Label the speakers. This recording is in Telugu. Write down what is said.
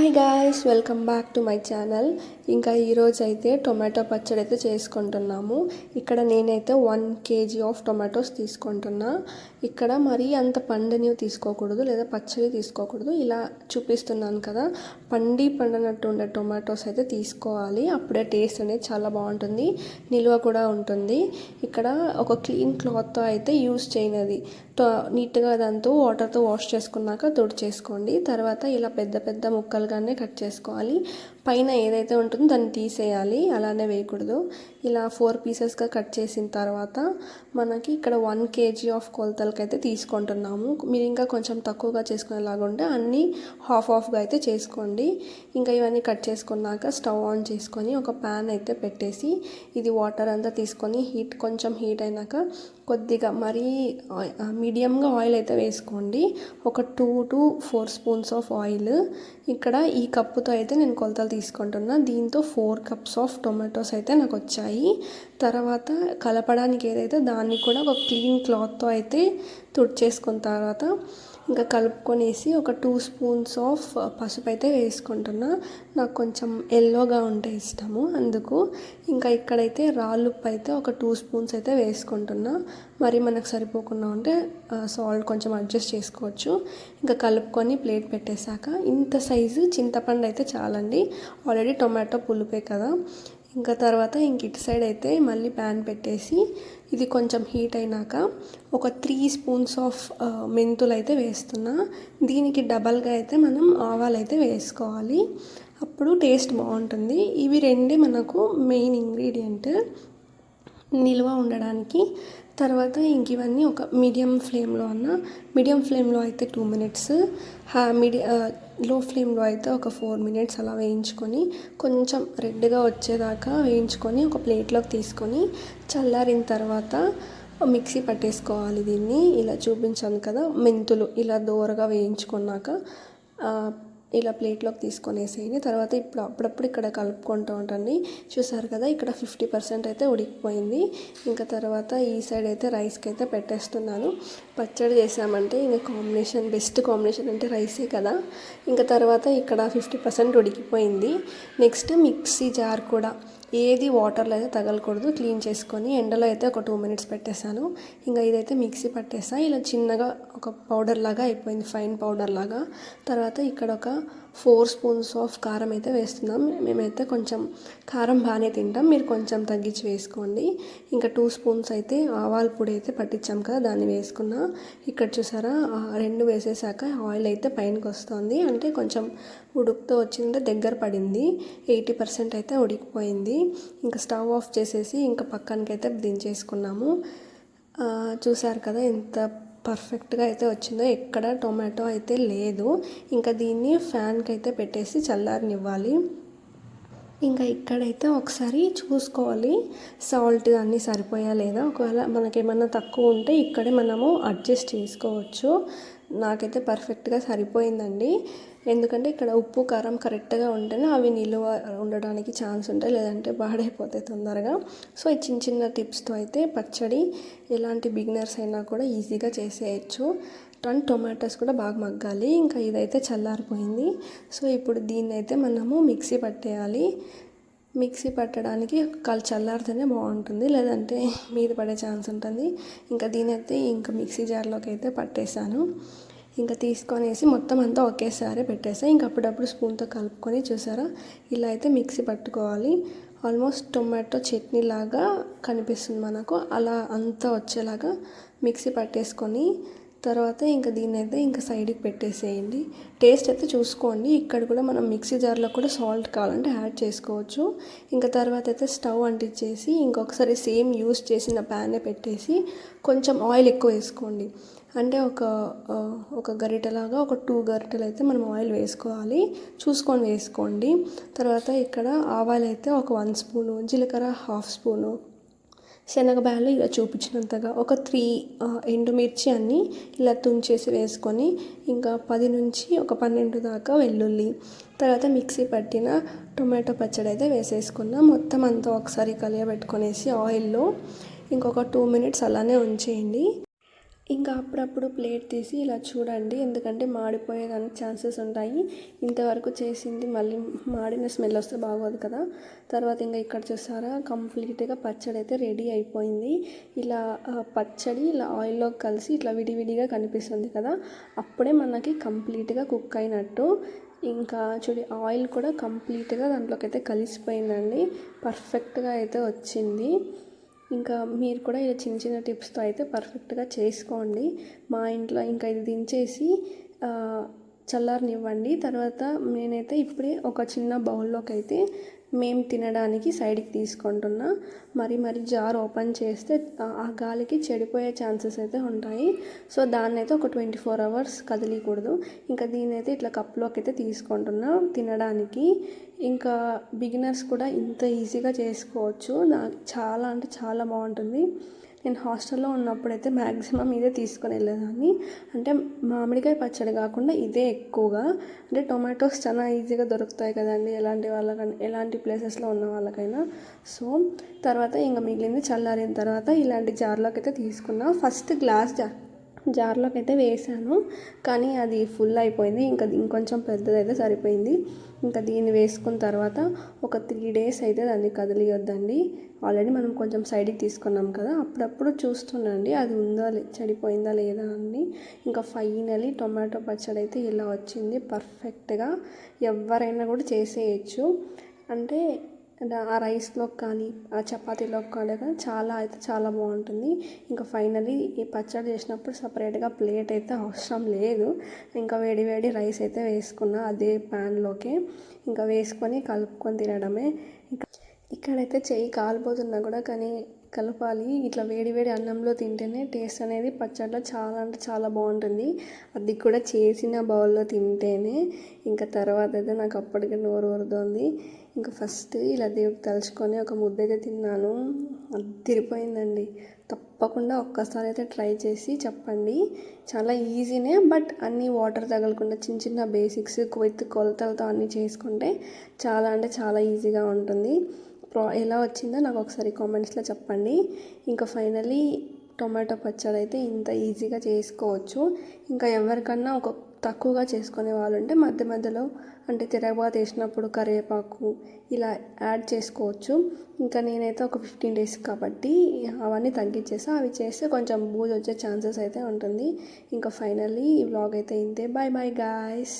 Speaker 1: Hi guys, welcome back to my channel. ఇంకా ఈరోజు అయితే టొమాటో పచ్చడి అయితే చేసుకుంటున్నాము. ఇక్కడ నేనైతే 1 kg ఆఫ్ టొమాటోస్ తీసుకుంటున్నా. ఇక్కడ మరీ అంత పండినవి తీసుకోకూడదు, లేదా పచ్చడి తీసుకోకూడదు. ఇలా చూపిస్తున్నాను కదా, పండినట్టు ఉండే టొమాటోస్ అయితే తీసుకోవాలి. అప్పుడే టేస్ట్ అనేది చాలా బాగుంటుంది, నిల్వ కూడా ఉంటుంది. ఇక్కడ ఒక క్లీన్ క్లాత్తో అయితే యూస్ చేయనది నీట్గా దాంతో వాటర్తో వాష్ చేసుకున్నాక తుడిచేసుకోండి. తర్వాత ఇలా పెద్ద పెద్ద ముక్కలుగానే కట్ చేసుకోవాలి. పైన ఏదైతే ఉంటుందో దాన్ని తీసేయాలి, అలానే వేయకూడదు. ఇలా 4 పీసెస్గా కట్ చేసిన తర్వాత మనకి ఇక్కడ 1 kg ఆఫ్ కొలతలకైతే తీసుకుంటున్నాము. మీరు ఇంకా కొంచెం తక్కువగా చేసుకునేలాగా ఉంటే అన్నీ హాఫ్గా అయితే చేసుకోండి. ఇంకా ఇవన్నీ కట్ చేసుకున్నాక స్టవ్ ఆన్ చేసుకొని ఒక ప్యాన్ అయితే పెట్టేసి ఇది వాటర్ అంతా తీసుకొని కొంచెం హీట్ అయినాక కొద్దిగా మరీ మీడియంగా ఆయిల్ అయితే వేసుకోండి. ఒక 2 to 4 స్పూన్స్ ఆఫ్ ఆయిల్. ఇక్కడ ఈ కప్పుతో అయితే నేను కొలతలు తీసుకుంటున్నా. దీంతో 4 cups ఆఫ్ టొమాటోస్ అయితే నాకు వచ్చాయి. తర్వాత కలపడానికి ఏదైతే దాన్ని కూడా ఒక క్లీన్ క్లాత్తో అయితే తుడిచేసుకున్న తర్వాత ఇంకా కలుపుకొనేసి ఒక 2 స్పూన్స్ ఆఫ్ పసుపు అయితే వేసుకుంటున్నా. నాకు కొంచెం ఎల్లోగా ఉంటే ఇష్టము, అందుకు. ఇంకా ఇక్కడైతే రాళ్ళుప్పు అయితే ఒక 2 స్పూన్స్ అయితే వేసుకుంటున్నా. మరి మనకు సరిపోకుండా ఉంటే సాల్ట్ కొంచెం అడ్జస్ట్ చేసుకోవచ్చు. ఇంకా కలుపుకొని ప్లేట్ పెట్టేశాక ఇంత సైజు చింతపండు అయితే చాలండి, ఆల్రెడీ టొమాటో పులుపే కదా. ఇంకా తర్వాత ఇటు సైడ్ అయితే మళ్ళీ ప్యాన్ పెట్టేసి ఇది కొంచెం హీట్ అయినాక ఒక 3 స్పూన్స్ ఆఫ్ మెంతులు అయితే వేస్తున్నా. దీనికి డబల్గా అయితే మనం ఆవాలు అయితే వేసుకోవాలి, అప్పుడు టేస్ట్ బాగుంటుంది. ఇవి రెండే మనకు మెయిన్ ఇంగ్రీడియంట్ నిల్వ ఉండడానికి. తర్వాత ఇంక ఇవన్నీ ఒక మీడియం ఫ్లేమ్లో అయితే 2 minutes, లో ఫ్లేమ్లో అయితే ఒక 4 minutes అలా వేయించుకొని కొంచెం రెడ్గా వచ్చేదాకా వేయించుకొని ఒక ప్లేట్లోకి తీసుకొని చల్లారిన తర్వాత మిక్సీ పట్టేసుకోవాలి. దీన్ని ఇలా చూపించాను కదా, మెంతులు ఇలా దోరగా వేయించుకున్నాక ఇలా ప్లేట్లోకి తీసుకొనేసేయండి. తర్వాత అప్పుడప్పుడు ఇక్కడ కలుపుకుంటూ ఉంటుంది. చూసారు కదా, ఇక్కడ 50% అయితే ఉడికిపోయింది. ఇంకా తర్వాత ఈ సైడ్ అయితే రైస్కి అయితే పెట్టేస్తున్నాను. పచ్చడి చేసామంటే ఇంకా బెస్ట్ కాంబినేషన్ అంటే రైసే కదా. ఇంకా తర్వాత ఇక్కడ 50% ఉడికిపోయింది. నెక్స్ట్ మిక్సీ జార్ కూడా ఏది వాటర్లో అయితే తగలకూడదు, క్లీన్ చేసుకొని ఎండలో అయితే ఒక 2 minutes పెట్టేశాను. ఇంకా ఇదైతే మిక్సీ పట్టేసా. ఇలా చిన్నగా ఒక పౌడర్ లాగా అయిపోయింది, ఫైన్ పౌడర్ లాగా. తర్వాత ఇక్కడ ఒక 4 స్పూన్స్ ఆఫ్ కారం అయితే వేస్తున్నాం. మేమైతే కొంచెం కారం బాగానే తింటాం, మీరు కొంచెం తగ్గించి వేసుకోండి. ఇంకా 2 స్పూన్స్ అయితే ఆవాల పొడి అయితే పట్టించాం కదా, దాన్ని వేసుకున్నా. ఇక్కడ చూసారా, 2 వేసేసాక ఆయిల్ అయితే పైనకి వస్తుంది, అంటే కొంచెం ఉడుకుతూ వచ్చిందంటే దగ్గర పడింది. 80% అయితే ఉడికిపోయింది. ఇంకా స్టవ్ ఆఫ్ చేసేసి ఇంకా పక్కనకైతే దించేసుకున్నాము. చూసారు కదా ఎంత పర్ఫెక్ట్గా అయితే వచ్చిందో, ఎక్కడ టొమాటో అయితే లేదు. ఇంకా దీన్ని ఫ్యాన్కి అయితే పెట్టేసి చల్లారనివ్వాలి. ఇంకా ఇక్కడైతే ఒకసారి చూసుకోవాలి సాల్ట్ అన్నీ సరిపోయా లేదా. ఒకవేళ మనకేమన్నా తక్కువ ఉంటే ఇక్కడే మనము అడ్జస్ట్ చేసుకోవచ్చు. నాకైతే పర్ఫెక్ట్గా సరిపోయిందండి, ఎందుకంటే ఇక్కడ ఉప్పు కారం కరెక్ట్గా ఉంటేనే అవి నిలువ ఉండడానికి ఛాన్స్ ఉంటాయి, లేదంటే పాడైపోతాయి తొందరగా. సో ఈ చిన్న టిప్స్తో అయితే పచ్చడి ఎలాంటి బిగినర్స్ అయినా కూడా ఈజీగా చేసేయచ్చు. అండ్ టొమాటోస్ కూడా బాగా మగ్గాలి. ఇంకా ఇదైతే చల్లారిపోయింది. సో ఇప్పుడు దీన్ని అయితే మనము మిక్సీ పట్టేయాలి. మిక్సీ పట్టడానికి చల్లారితేనే బాగుంటుంది, లేదంటే మీద పడే ఛాన్స్ ఉంటుంది. ఇంకా దీనైతే ఇంకా మిక్సీ జార్లోకి అయితే పట్టేశాను. ఇంకా తీసుకొనేసి మొత్తం అంతా ఒకేసారి పెట్టేసా. ఇంకా అప్పుడప్పుడు స్పూన్తో కలుపుకొని చూసారా, ఇలా అయితే మిక్సీ పట్టుకోవాలి. ఆల్మోస్ట్ టొమాటో చట్నీ లాగా కనిపిస్తుంది మనకు, అలా అంతా వచ్చేలాగా మిక్సీ పట్టేసుకొని తర్వాత ఇంకా దీన్ని అయితే ఇంకా సైడ్కి పెట్టేసేయండి. టేస్ట్ అయితే చూసుకోండి. ఇక్కడ కూడా మనం మిక్సీ జార్లో కూడా సాల్ట్ కావాలంటే యాడ్ చేసుకోవచ్చు. ఇంకా తర్వాత అయితే స్టవ్ అంటించేసి ఇంకొకసారి సేమ్ యూస్ చేసిన ప్యానే పెట్టేసి కొంచెం ఆయిల్ ఎక్కువ వేసుకోండి. అంటే ఒక గరిటెలాగా ఒక 2 గరిటెలు అయితే మనం ఆయిల్ వేసుకోవాలి, చూసుకొని వేసుకోండి. తర్వాత ఇక్కడ ఆవాలు అయితే ఒక 1 స్పూను, జీలకర్ర 1/2 స్పూను, శనగబ్యాలు ఇలా చూపించినంతగా ఒక 3 ఎండుమిర్చి అన్నీ ఇలా తుంచేసి వేసుకొని ఇంకా 10 నుంచి ఒక 12 దాకా వెల్లుల్లి, తర్వాత మిక్సీ పట్టిన టొమాటో పచ్చడి అయితే వేసేసుకున్నాం. మొత్తం అంతా ఒకసారి కలియబెట్టుకొనేసి ఆయిల్లో ఇంకొక 2 minutes అలానే ఉంచేయండి. ఇంకా అప్పుడప్పుడు ప్లేట్ తీసి ఇలా చూడండి, ఎందుకంటే మాడిపోయేదానికి ఛాన్సెస్ ఉంటాయి. ఇంతవరకు చేసింది మళ్ళీ మాడిన స్మెల్ వస్తే బాగోదు కదా. తర్వాత ఇంకా ఇక్కడ చూసారా, కంప్లీట్గా పచ్చడి అయితే రెడీ అయిపోయింది. ఇలా పచ్చడి ఇలా ఆయిల్లో కలిసి ఇట్లా విడివిడిగా కనిపిస్తుంది కదా, అప్పుడే మనకి కంప్లీట్గా కుక్ అయినట్టు. ఇంకా చూడి ఆయిల్ కూడా కంప్లీట్గా దాంట్లోకి అయితే కలిసిపోయిందండి, పర్ఫెక్ట్గా అయితే వచ్చింది. ఇంకా మీరు కూడా ఇలా చిన్న చిన్న టిప్స్తో అయితే పర్ఫెక్ట్గా చేసుకోండి. మా ఇంట్లో ఇంకా ఇది దించేసి చల్లారనివ్వండి. తర్వాత నేనైతే ఇప్పుడే ఒక చిన్న బౌల్లోకి అయితే మేము తినడానికి సైడ్కి తీసుకుంటున్నా. మరి జార్ ఓపెన్ చేస్తే ఆ గాలికి చెడిపోయే ఛాన్సెస్ అయితే ఉంటాయి. సో దాన్ని అయితే ఒక 24 hours కదిలీకూడదు. ఇంకా దీన్ని అయితే ఇట్లా కప్లోకి అయితే తీసుకుంటున్నా తినడానికి. ఇంకా బిగినర్స్ కూడా ఇంత ఈజీగా చేసుకోవచ్చు. నాకు చాలా అంటే చాలా బాగుంటుంది. నేను హాస్టల్లో ఉన్నప్పుడైతే మ్యాక్సిమం ఇదే తీసుకొని వెళ్ళేదాన్ని. అంటే మామిడికాయ పచ్చడి కాకుండా ఇదే ఎక్కువగా, అంటే టొమాటోస్ చాలా ఈజీగా దొరుకుతాయి కదండి ఎలాంటి ప్లేసెస్లో ఉన్న వాళ్ళకైనా. సో తర్వాత ఇంకా మిగిలింది చల్లారిన తర్వాత ఇలాంటి జార్లోకి అయితే తీసుకున్నా. ఫస్ట్ గ్లాస్ జార్లోకి అయితే వేసాను, కానీ అది ఫుల్ అయిపోయింది. ఇంకా ఇంకొంచెం పెద్దదైతే సరిపోయింది. ఇంకా దీన్ని వేసుకున్న తర్వాత ఒక 3 days అయితే దాన్ని కదిలియొద్దండి. ఆల్రెడీ మనం కొంచెం సైడ్కి తీసుకున్నాం కదా, అప్పుడప్పుడు చూస్తుండండి అది ఉందా చెడిపోయిందా లేదా అని. ఇంకా ఫైనలీ టొమాటో పచ్చడి అయితే ఇలా వచ్చింది పర్ఫెక్ట్గా. ఎవరైనా కూడా చేసేయచ్చు. అంటే ఆ రైస్లోకి కానీ ఆ చపాతీలోకి కానీ చాలా అయితే చాలా బాగుంటుంది. ఇంకా ఫైనలీ ఈ పచ్చడి చేసినప్పుడు సపరేట్గా ప్లేట్ అయితే అవసరం లేదు. ఇంకా వేడి వేడి రైస్ అయితే వేసుకున్నా అదే ప్యాన్లోకి. ఇంకా వేసుకొని కలుపుకొని తినడమే. ఇక్కడైతే చెయ్యి కాలిపోతున్నా కూడా కానీ కలపాలి. ఇట్లా వేడి వేడి అన్నంలో తింటేనే టేస్ట్ అనేది పచ్చడిలో చాలా అంటే చాలా బాగుంటుంది. అది కూడా చేసిన బౌల్లో తింటేనే. ఇంకా తర్వాత అయితే నాకు అప్పటికే నోరు ఊరుతోంది. ఇంకా ఫస్ట్ ఇలా దేవుడికి తలుచుకొని ఒక ముద్ద అయితే తిన్నాను, అదిరిపోయిందండి. తప్పకుండా ఒక్కసారి అయితే ట్రై చేసి చెప్పండి. చాలా ఈజీనే, బట్ అన్నీ వాటర్ తగలకుండా చిన్న చిన్న బేసిక్స్ విత్ కొలతలతో అన్నీ చేసుకుంటే చాలా అంటే చాలా ఈజీగా ఉంటుంది. ఎలా వచ్చిందో నాకు ఒకసారి కామెంట్స్లో చెప్పండి. ఇంకా ఫైనలీ టొమాటో పచ్చడి అయితే ఇంత ఈజీగా చేసుకోవచ్చు. ఇంకా ఎవరికన్నా ఒక తక్కువగా చేసుకునే వాళ్ళు ఉంటే మధ్య మధ్యలో అంటే తిరగబాతు వేసినప్పుడు కరివేపాకు ఇలా యాడ్ చేసుకోవచ్చు. ఇంకా నేనైతే ఒక 15 days కాబట్టి అవన్నీ తగ్గించేసి అవి చేస్తే కొంచెం బూజు వచ్చే ఛాన్సెస్ అయితే ఉంటుంది. ఇంకా ఫైనల్లీ ఈ వ్లాగ్ అయితే ఇంతే. Bye bye guys.